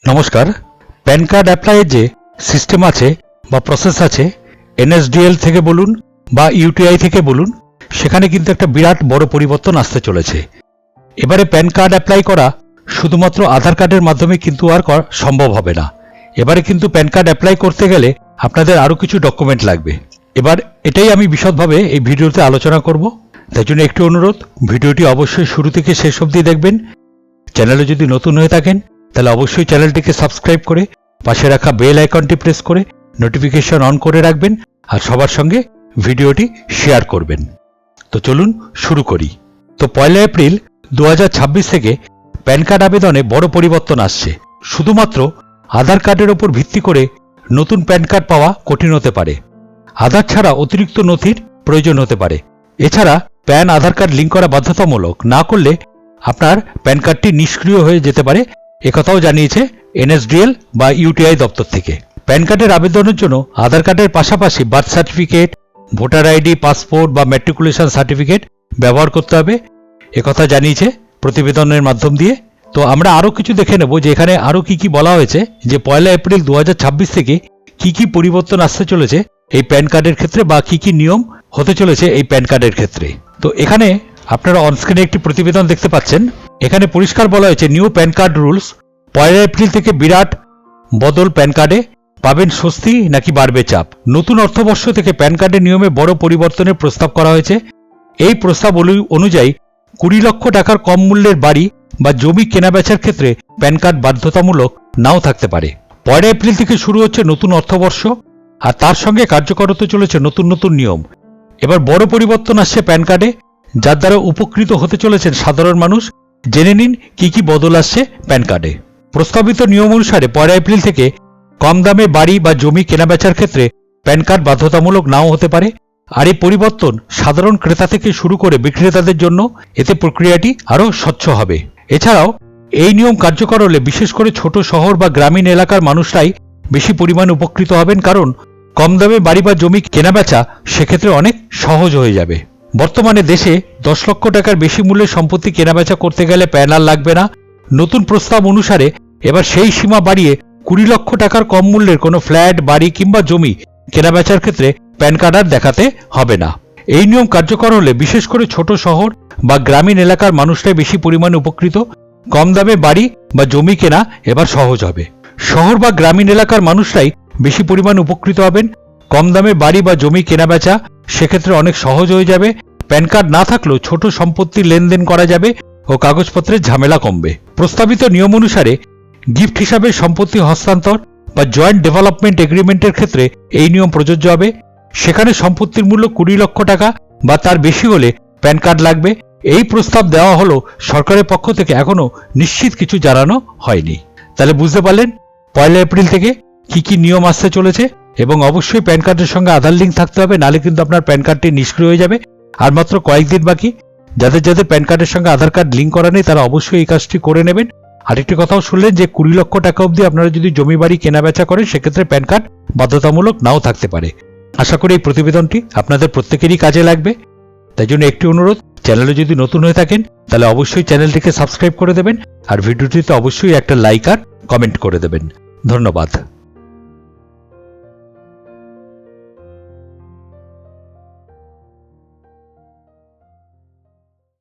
নমস্কার। Pan card অ্যাপ্লাইয়ের যে system আছে বা প্রসেস আছে, এনএসডিএল থেকে বলুন বা ইউটিআই থেকে বলুন, সেখানে কিন্তু একটা বিরাট বড় পরিবর্তন আসতে চলেছে। এবারে প্যান কার্ড অ্যাপ্লাই করা শুধুমাত্র আধার কার্ডের মাধ্যমে কিন্তু আর সম্ভব হবে না। এবারে কিন্তু প্যান কার্ড অ্যাপ্লাই করতে গেলে আপনাদের আরও কিছু ডকুমেন্ট লাগবে। এবার এটাই আমি বিশদভাবে এই ভিডিওতে আলোচনা করব। তাই জন্য একটু অনুরোধ, ভিডিওটি অবশ্যই শুরু থেকে শেষ অবধি দেখবেন। চ্যানেলে যদি নতুন হয়ে থাকেন তাহলে অবশ্যই চ্যানেলটিকে সাবস্ক্রাইব করে পাশে রাখা বেল আইকনটি প্রেস করে নোটিফিকেশন অন করে রাখবেন আর সবার সঙ্গে ভিডিওটি শেয়ার করবেন। তো চলুন শুরু করি। তো 1 এপ্রিল 2026 থেকে প্যান কার্ড আবেদনে বড় পরিবর্তন আসছে। শুধুমাত্র আধার কার্ডের ওপর ভিত্তি করে নতুন প্যান কার্ড পাওয়া কঠিন হতে পারে। আধার ছাড়া অতিরিক্ত নথির প্রয়োজন হতে পারে। এছাড়া প্যান আধার কার্ড লিঙ্ক করা বাধ্যতামূলক না করলে আপনার প্যান কার্ডটি নিষ্ক্রিয় হয়ে যেতে পারে, একথাও জানিয়েছে এনএসডিএল বা ইউটিআই দপ্তর থেকে। প্যান কার্ডের আবেদনের জন্য আধার কার্ডের পাশাপাশি birth certificate, voter ID, passport বা ম্যাট্রিকুলেশন সার্টিফিকেট ব্যবহার করতে হবে, একথা জানিয়েছে প্রতিবেদনের মাধ্যম দিয়ে। তো আমরা আরও কিছু দেখে নেব যে এখানে আরও কি বলা হয়েছে, যে 1 এপ্রিল 2026 থেকে কি পরিবর্তন আসতে চলেছে এই প্যান কার্ডের ক্ষেত্রে বা কি নিয়ম হতে চলেছে এই প্যান কার্ডের ক্ষেত্রে। তো এখানে আপনারা অনস্ক্রিনে একটি প্রতিবেদন দেখতে পাচ্ছেন। এখানে পরিষ্কার বলা হয়েছে, new pan card rules. 1 April থেকে বিরাট বদল প্যান কার্ডে, পাবেন স্বস্তি নাকি বাড়বে চাপ। নতুন অর্থবর্ষ থেকে প্যান কার্ডের নিয়মে বড় পরিবর্তনের প্রস্তাব করা হয়েছে। এই প্রস্তাব অনুযায়ী 20 লক্ষ টাকার কম মূল্যের বাড়ি বা জমি কেনাবেচার ক্ষেত্রে প্যান কার্ড বাধ্যতামূলক নাও থাকতে পারে। 1 এপ্রিল থেকে শুরু হচ্ছে নতুন অর্থবর্ষ আর তার সঙ্গে কার্যকর হতে চলেছে নতুন নিয়ম। এবার বড় পরিবর্তন আসছে প্যান কার্ডে, যার দ্বারা উপকৃত হতে চলেছেন সাধারণ মানুষ। জেনে নিন কি বদল আসছে প্যান কার্ডে। প্রস্তাবিত নিয়ম অনুসারে 1 এপ্রিল থেকে কম দামে বাড়ি বা জমি কেনাবেচার ক্ষেত্রে প্যান কার্ড বাধ্যতামূলক নাও হতে পারে। আর এই পরিবর্তন সাধারণ ক্রেতা থেকে শুরু করে বিক্রেতাদের জন্য, এতে প্রক্রিয়াটি আরও স্বচ্ছ হবে। এছাড়াও এই নিয়ম কার্যকর হলে বিশেষ করে ছোট শহর বা গ্রামীণ এলাকার মানুষরাই বেশি পরিমাণে উপকৃত হবেন, কারণ কম দামে বাড়ি বা জমি কেনাবেচা সেক্ষেত্রে অনেক সহজ হয়ে যাবে। বর্তমানে দেশে 10 লক্ষ টাকার বেশি মূল্যের সম্পত্তি কেনাবেচা করতে গেলে প্যান আর লাগবে না। নতুন প্রস্তাব অনুসারে এবার সেই সীমা বাড়িয়ে 20 লক্ষ টাকার কম মূল্যের কোনো ফ্ল্যাট, বাড়ি কিংবা জমি কেনাবেচার ক্ষেত্রে প্যান কার্ড আর দেখাতে হবে না। এই নিয়ম কার্যকর হলে বিশেষ করে ছোট শহর বা গ্রামীণ এলাকার মানুষরাই বেশি পরিমাণে উপকৃত। কম দামে বাড়ি বা জমি কেনা এবার সহজ হবে। শহর বা গ্রামীণ এলাকার মানুষরাই বেশি পরিমাণে উপকৃত হবেন। কম দামে বাড়ি বা জমি কেনাবেচা সেক্ষেত্রে অনেক সহজ হয়ে যাবে। প্যান কার্ড না থাকলেও ছোট সম্পত্তির লেনদেন করা যাবে ও কাগজপত্রের ঝামেলা কমবে। প্রস্তাবিত নিয়ম অনুসারে গিফট হিসাবে সম্পত্তি হস্তান্তর বা জয়েন্ট ডেভেলপমেন্ট এগ্রিমেন্টের ক্ষেত্রে এই নিয়ম প্রযোজ্য হবে। সেখানে সম্পত্তির মূল্য 20 লক্ষ টাকা বা তার বেশি হলে প্যান কার্ড লাগবে। এই প্রস্তাব দেওয়া হলো সরকারের পক্ষ থেকে, এখনো নিশ্চিত কিছু জানানো হয়নি। তাহলে বুঝতে পারলেন 1 এপ্রিল থেকে কি নিয়ম আসতে চলেছে। এবং অবশ্যই প্যান কার্ডের সঙ্গে আধার লিঙ্ক থাকতে হবে, নাহলে কিন্তু আপনার প্যান কার্ডটি নিষ্ক্রিয় হয়ে যাবে। আর মাত্র কয়েকদিন বাকি। যাদের প্যান কার্ডের সঙ্গে আধার কার্ড লিঙ্ক করা নেই তারা অবশ্যই এই কাজটি করে নেবেন। আরেকটি কথাও শুনলেন যে 20 লক্ষ টাকা অবধি আপনারা যদি জমি বাড়ি কেনাবেচা করেন সেক্ষেত্রে প্যান কার্ড বাধ্যতামূলক নাও থাকতে পারে। আশা করি এই প্রতিবেদনটি আপনাদের প্রত্যেকেরই কাজে লাগবে। তাই জন্য একটি অনুরোধ, চ্যানেলে যদি নতুন হয়ে থাকেন তাহলে অবশ্যই চ্যানেলটিকে সাবস্ক্রাইব করে দেবেন আর ভিডিওটিতে অবশ্যই একটা লাইক আর কমেন্ট করে দেবেন। ধন্যবাদ।